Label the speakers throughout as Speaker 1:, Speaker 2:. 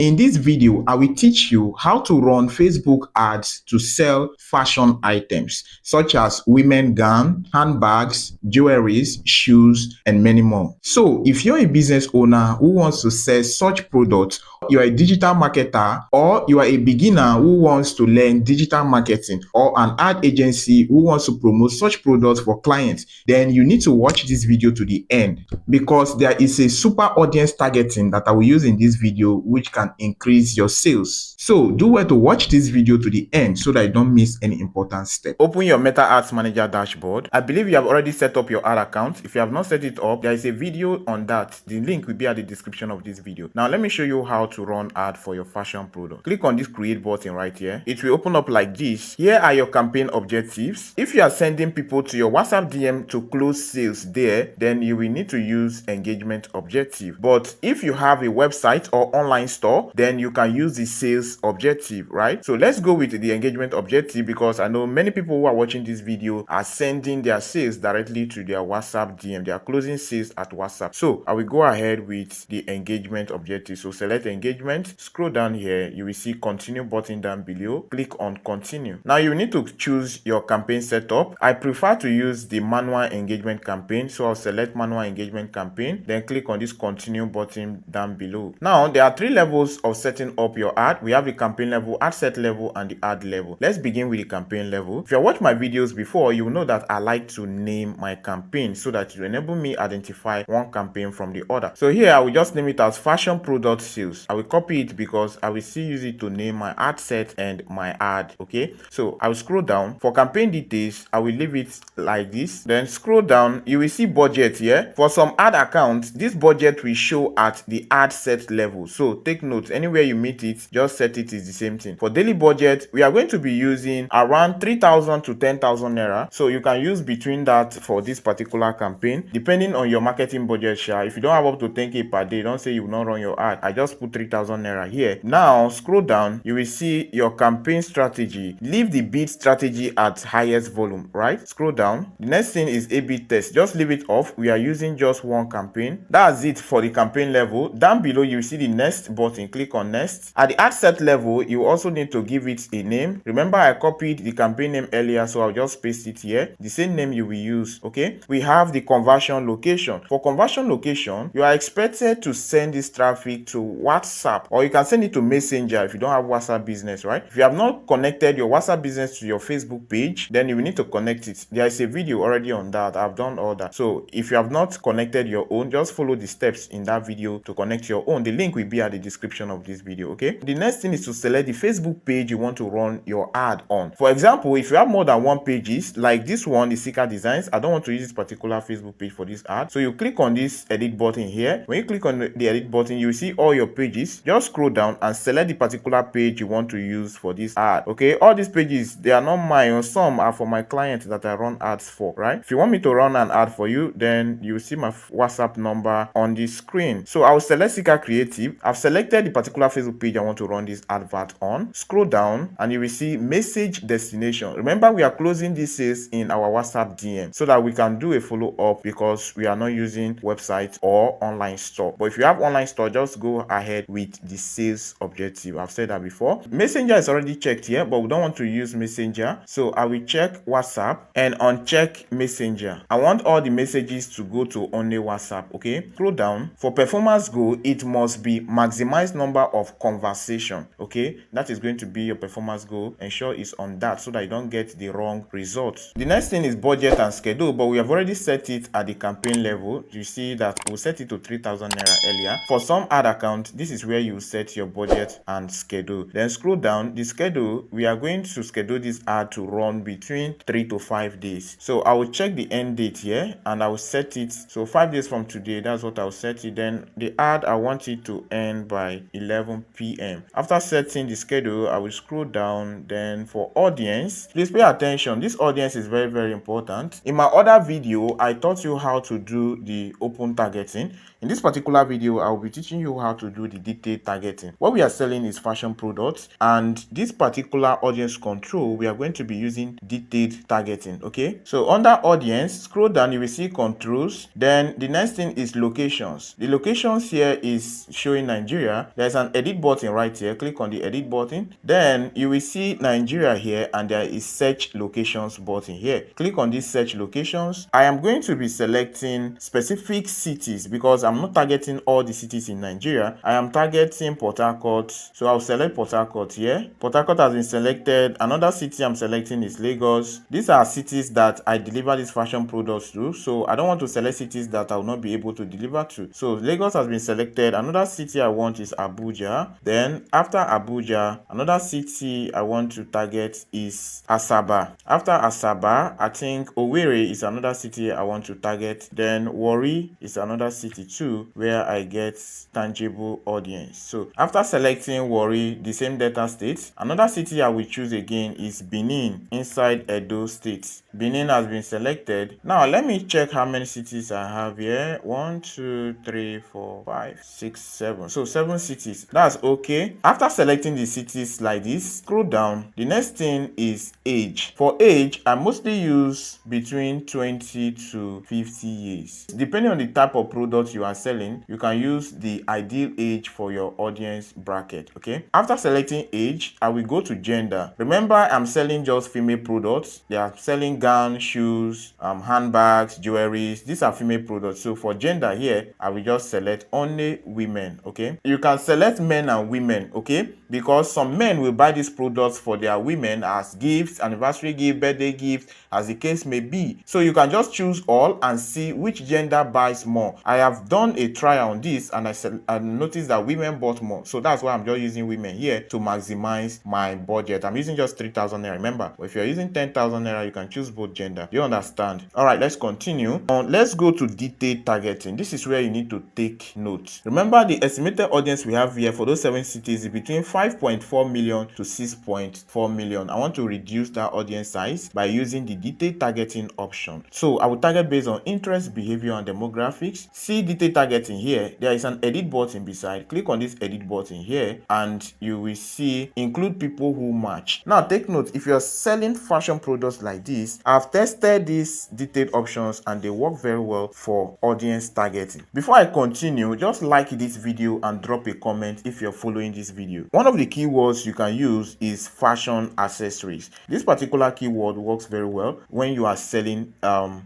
Speaker 1: In this video, I will teach you how to run Facebook ads to sell fashion items such as women gown, handbags, jewelries, shoes, and many more. So if you're a business owner who wants to sell such products, you are a digital marketer, or you are a beginner who wants to learn digital marketing, or an ad agency who wants to promote such products for clients, then you need to watch this video to the end, because there is a super audience targeting that I will use in this video which can increase your sales. So do well to watch this video to the end so that you don't miss any important step. Open your Meta Ads Manager dashboard. I believe you have already set up your ad account. If you have not set it up, there is a video on that. The link will be at the description of this video. Now let me show you how to run ad for your fashion product. Click on this create button right here. It will open up like this. Here are your campaign objectives. If you are sending people to your WhatsApp DM to close sales there, then you will need to use engagement objective. But if you have a website or online store, then you can use the sales objective, right? So let's go with the engagement objective, because I know many people who are watching this video are sending their sales directly to their WhatsApp DM. They are closing sales at WhatsApp. So I will go ahead with the engagement objective. So select engagement, scroll down here, you will see continue button down below. Click on continue. Now you need to choose your campaign setup. I prefer to use the manual engagement campaign, so I'll select manual engagement campaign, then click on this continue button down below. Now there are 3 levels of setting up your ad. We have the campaign level, ad set level, and the ad level. Let's begin with the campaign level. If you have watched my videos before, you will know that I like to name my campaign so that it will enable me identify one campaign from the other. So here I will just name it as fashion product sales. I will copy it because I will still use it to name my ad set and my ad. Okay, so I will scroll down. For campaign details, I will leave it like this. Then scroll down, you will see budget here. For some ad accounts, this budget will show at the ad set level. So take note, anywhere you meet it, just set it is the same thing. For daily budget, we are going to be using around 3,000 to 10,000 naira. So you can use between that for this particular campaign, depending on your marketing budget share. If you don't have up to 10k per day, don't say you will not run your ad. I just put 3,000 naira here. Now scroll down, you will see your campaign strategy. Leave the bid strategy at highest volume, right? Scroll down. The next thing is A/B test. Just leave it off. We are using just one campaign. That's it for the campaign level. Down below, you will see the next button. Click on next. At the ad set level, you also need to give it a name. Remember, I copied the campaign name earlier, so I'll just paste it here. The same name you will use. Okay. We have the conversion location. For conversion location, you are expected to send this traffic to WhatsApp, or you can send it to Messenger if you don't have WhatsApp business, right? If you have not connected your WhatsApp business to your Facebook page, then you will need to connect it. There is a video already on that. I've done all that. So if you have not connected your own, just follow the steps in that video to connect your own. The link will be at the description of this video. Okay. The next thing is to select the Facebook page you want to run your ad on. For example, if you have more than one pages, like this one, the 𝗟𝗏𝘁 Designs, I don't want to use this particular Facebook page for this ad. So you click on this edit button here. When you click on the edit button, you will see all your pages. Just scroll down and select the particular page you want to use for this ad. Okay. All these pages, they are not mine. Some are for my clients that I run ads for, right? If you want me to run an ad for you, then you will see my WhatsApp number on the screen. So I will select 𝗟𝗏𝘁 Creative. I've selected the particular Facebook page I want to run this advert on. Scroll down and you will see message destination. Remember, we are closing this sales in our WhatsApp DM so that we can do a follow-up, because we are not using website or online store. But if you have online store, just go ahead with the sales objective. I've said that before. Messenger is already checked here, but we don't want to use Messenger. So I will check WhatsApp and uncheck Messenger. I want all the messages to go to only WhatsApp. Okay. Scroll down. For performance goal, it must be maximize number of conversation. Okay. That is going to be your performance goal. Ensure it's on that so that you don't get the wrong results. The next thing is budget and schedule, but we have already set it at the campaign level. You see that we'll set it to 3,000 naira earlier. For some ad account, this is where you set your budget and schedule. Then scroll down. The schedule, we are going to schedule this ad to run between 3 to 5 days. So I will check the end date here and I will set it. So 5 days from today, that's what I'll set it. Then the ad, I want it to end by 11 p.m. After setting the schedule, I will scroll down. Then for audience, please pay attention. This audience is very, very important. In my other video, I taught you how to do the open targeting. In this particular video, I will be teaching you how to do the detailed targeting. What we are selling is fashion products, and this particular audience control, we are going to be using detailed targeting. Okay, so under audience, scroll down, you will see controls. Then the next thing is locations. The locations here is showing Nigeria. There's an edit button right here. Click on the edit button. Then you will see Nigeria here, and there is search locations button here. Click on this search locations. I am going to be selecting specific cities because I'm not targeting all the cities in Nigeria. I am targeting Port Harcourt. So I'll select Port Harcourt here. Port Harcourt has been selected. Another city I'm selecting is Lagos. These are cities that I deliver these fashion products to. So I don't want to select cities that I will not be able to deliver to. So Lagos has been selected. Another city I want is Abuja. Then after Abuja, another city I want to target is Asaba. After Asaba, I think Owerri is another city I want to target. Then Warri is another city too where I get tangible audience. So after selecting Warri, the same data state, another city I will choose again is Benin inside Edo State. Benin has been selected. Now let me check how many cities I have here. 1, 2, 3, 4, 5, 6, 7. So 7 cities. That's okay. After selecting the cities like this, scroll down. The next thing is age. For age, I mostly use between 20 to 50 years. Depending on the type of product you are selling, you can use the ideal age for your audience bracket. Okay. After selecting age, I will go to gender. Remember, I'm selling just female products. They are selling gowns, shoes, handbags, jewelries. These are female products. So for gender here, I will just select only women. Okay. You can select men and women. Okay. Because some men will buy these products for their women as gifts, anniversary gift, birthday gift, as the case may be. So you can just choose all and see which gender buys more. I have done a trial on this, and I noticed that women bought more. So that's why I'm just using women here to maximize my budget. I'm using just 3,000 naira. Remember, if you're using 10,000 naira, you can choose both gender. Do you understand? All right, let's continue. Let's go to detailed targeting. This is where you need to take notes. Remember, the estimated audience we have here for those 7 cities is between 5.4 million to 6.4 million. I want to reduce that audience size by using the detailed targeting option. So I will target based on interest, behavior, and demographics. See detailed targeting here. There is an edit button beside. Click on this edit button here, and you will see include people who match. Now take note, if you're selling fashion products like this, I've tested these detailed options and they work very well for audience targeting. Before I continue, just like this video and drop a comment if you're following this video. One of the keywords you can use is fashion accessories. This particular keyword works very well when you are selling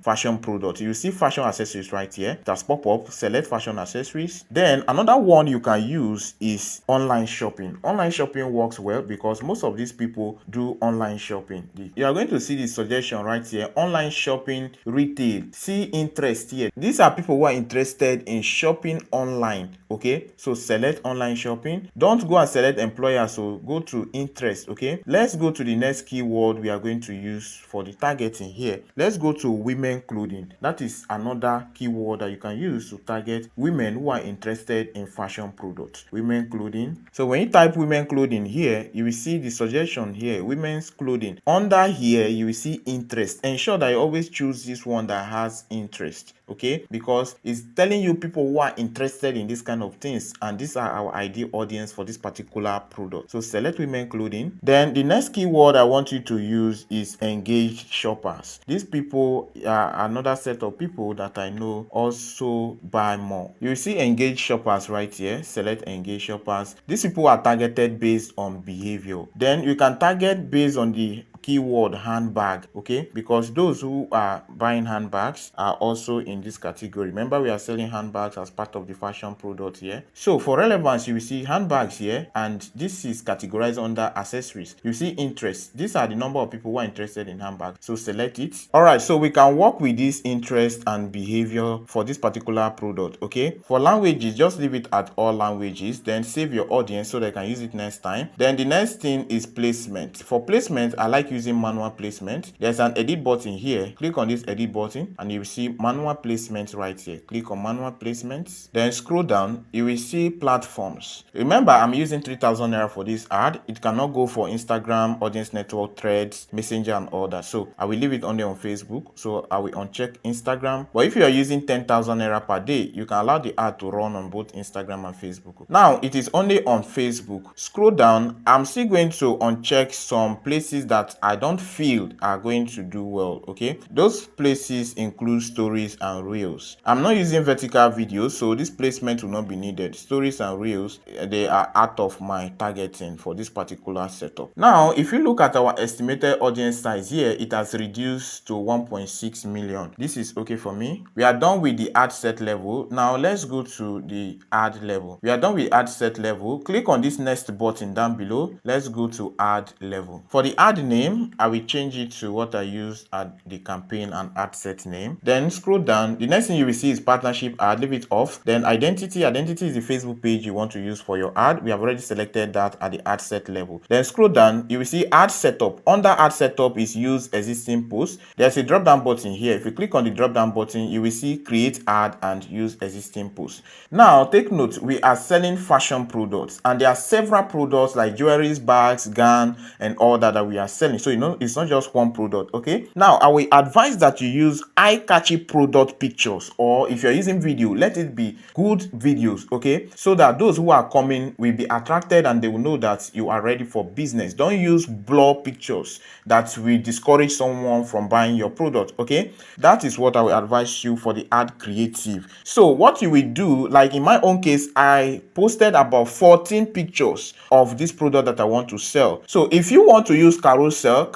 Speaker 1: fashion products. You see fashion accessories right here. That's pop up. Select fashion accessories. Then another one you can use is online shopping. Online shopping works well because most of these people do online shopping. You are going to see the suggestion right here. Online shopping, retail. See interest here. These are people who are interested in shopping online. Okay, so select online shopping. Don't go and select employer, so go to interest. Okay, let's go to the next keyword we are going to use for the targeting here. Let's go to women clothing. That is another keyword that you can use to target women who are interested in fashion products. Women clothing. So when you type women clothing here, you will see the suggestion here, women's clothing. Under here, you will see interest. Ensure that you always choose this one that has interest. Okay, because it's telling you people who are interested in this kind of things, and these are our ideal audience for this particular product. So select women clothing. Then the next keyword I want you to use is engaged shoppers. These people are another set of people that I know also buy more. You see engaged shoppers right here. Select engaged shoppers. These people are targeted based on behavior. Then you can target based on the keyword handbag. Okay, because those who are buying handbags are also in this category. Remember, we are selling handbags as part of the fashion product here. So for relevance, you will see handbags here, and this is categorized under accessories. You see interest. These are the number of people who are interested in handbags, so select it. All right, so we can work with this interest and behavior for this particular product. Okay, for languages, just leave it at all languages, then save your audience so they can use it next time. Then the next thing is placement. For placement, I like using manual placement, there's an edit button here. Click on this edit button and you will see manual placement right here. Click on manual placement, then scroll down, you will see platforms. Remember, I'm using 3,000 naira for this ad. It cannot go for Instagram, audience network, threads, messenger and all that. So I will leave it only on Facebook. So I will uncheck Instagram. But if you are using 10,000 naira per day, you can allow the ad to run on both Instagram and Facebook. Now it is only on Facebook. Scroll down. I'm still going to uncheck some places that I don't feel are going to do well. Okay, those places include stories and reels. I'm not using vertical videos, so this placement will not be needed. Stories and reels, they are out of my targeting for this particular setup. Now if you look at our estimated audience size here, it has reduced to 1.6 million. This is okay for me. We are done with the ad set level. Now let's go to the ad level. We are done with ad set level. Click on this next button down below. Let's go to ad level. For the ad name, I will change it to what I used at the campaign and ad set name. Then scroll down. The next thing you will see is partnership ad. Leave it off. Then identity. Identity is the Facebook page you want to use for your ad. We have already selected that at the ad set level. Then scroll down. You will see ad setup. Under ad setup is use existing post. There's a drop down button here. If you click on the drop down button, you will see create ad and use existing post. Now take note, we are selling fashion products and there are several products like jewelries, bags, gown and all that we are selling. So you know it's not just one product. Okay, now I will advise that you use eye-catchy product pictures, or if you're using video, let it be good videos. Okay, so that those who are coming will be attracted and they will know that you are ready for business. Don't use blur pictures that will discourage someone from buying your product. Okay, that is what I will advise you for the ad creative. So what you will do, like in my own case, I posted about 14 pictures of this product that I want to sell. So if you want to use carousel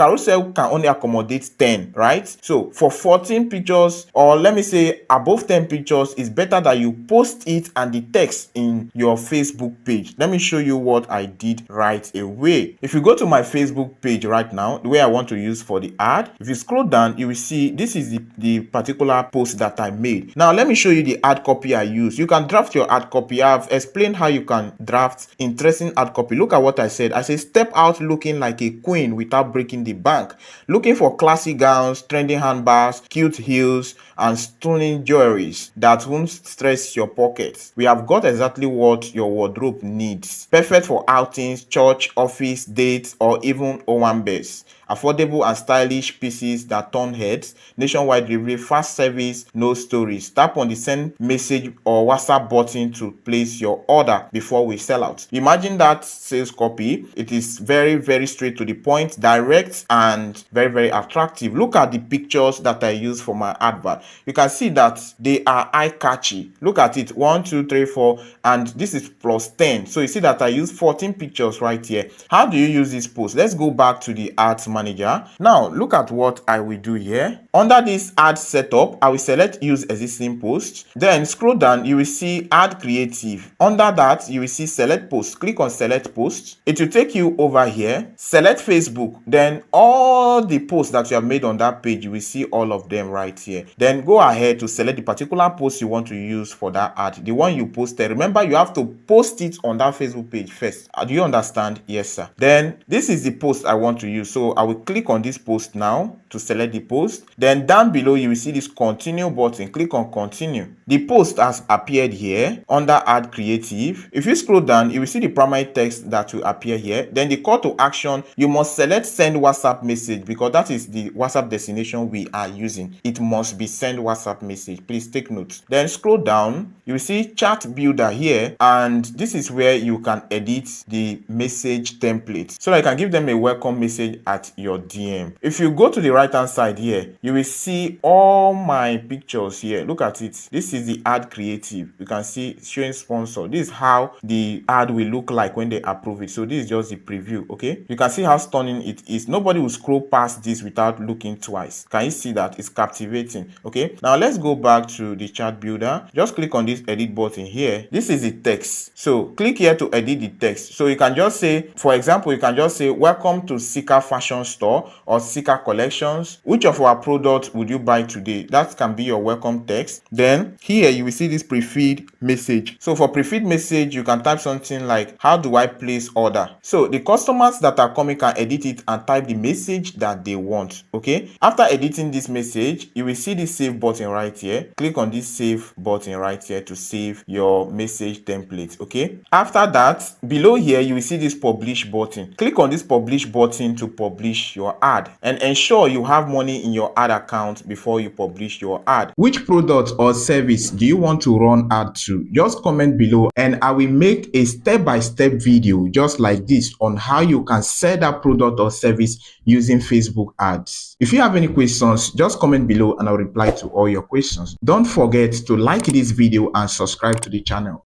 Speaker 1: can only accommodate 10, right? So for 14 pictures, or let me say above 10 pictures, it's better that you post it and the text in your Facebook page. Let me show you what I did right away. If you go to my Facebook page right now, the way I want to use for the ad, if you scroll down, you will see this is the particular post that I made. Now let me show you the ad copy I use. You can draft your ad copy. I've explained how you can draft interesting ad copy. Look at what I said. I say step out looking like a queen without breaking the bank. Looking for classy gowns, trending handbags, cute heels, and stunning jewelries that won't stress your pockets. We have got exactly what your wardrobe needs. Perfect for outings, church, office, dates, or even owambe's. Affordable and stylish pieces that turn heads. Nationwide delivery, fast service, no stories. Tap on the send message or WhatsApp button to place your order before we sell out. Imagine that sales copy. It is very, very straight to the point, direct, and very, very attractive. Look at the pictures that I use for my advert. You can see that they are eye-catchy. Look at it, 1, 2, 3, 4, and this is plus 10. So you see that I use 14 pictures right here. How do you use this post? Let's go back to the ads manager. Now look at what I will do here. Under this ad setup, I will select use existing post. Then scroll down, you will see add creative. Under that, you will see select post. Click on select post. It will take you over here. Select Facebook. Then all the posts that you have made on that page, you will see all of them right here. Then go ahead to select the particular post you want to use for that ad. The one you posted. Remember, you have to post it on that Facebook page first. Do you understand? Yes, sir. Then this is the post I want to use. So I will click on this post now to select the post. Then down below, you will see this continue button. Click on continue. The post has appeared here under add creative. If you scroll down, you will see the primary text that will appear here. Then the call to action, you must select send WhatsApp message because that is the WhatsApp destination we are using. It must be send WhatsApp message. Please take note. Then scroll down, you will see chat builder here, and this is where you can edit the message template so that you can give them a welcome message at your DM. If you go to the right hand side here, you will see all my pictures here. Look at it. This is the ad creative. You can see showing sponsor. This is how the ad will look like when they approve it. So this is just the preview. Okay, you can see how stunning it is. Nobody will scroll past this without looking twice. Can you see that? It's captivating. Okay, now let's go back to the chat builder. Just click on this edit button here. This is the text. So click here to edit the text. So you can just say, for example, you can just say, welcome to 𝗟𝗏 fashion store or 𝗟𝗏 collections. Which of our products would you buy today? That can be your welcome text. Then here you will see this pre-feed message. So for pre-feed message, you can type something like, how do I place order? So the customers that are coming can edit it and type the message that they want. Okay, after editing this message, you will see this save button right here. Click on this save button right here to save your message template. Okay, after that, below here you will see this publish button. Click on this publish button to publish your ad, and ensure you have money in your ad account before you publish your ad. Which product or service do you want to run ad to? Just comment below and I will make a step-by-step video just like this on how you can sell that product or service using Facebook ads. If you have any questions, just comment below and I'll reply to all your questions. Don't forget to like this video and subscribe to the channel.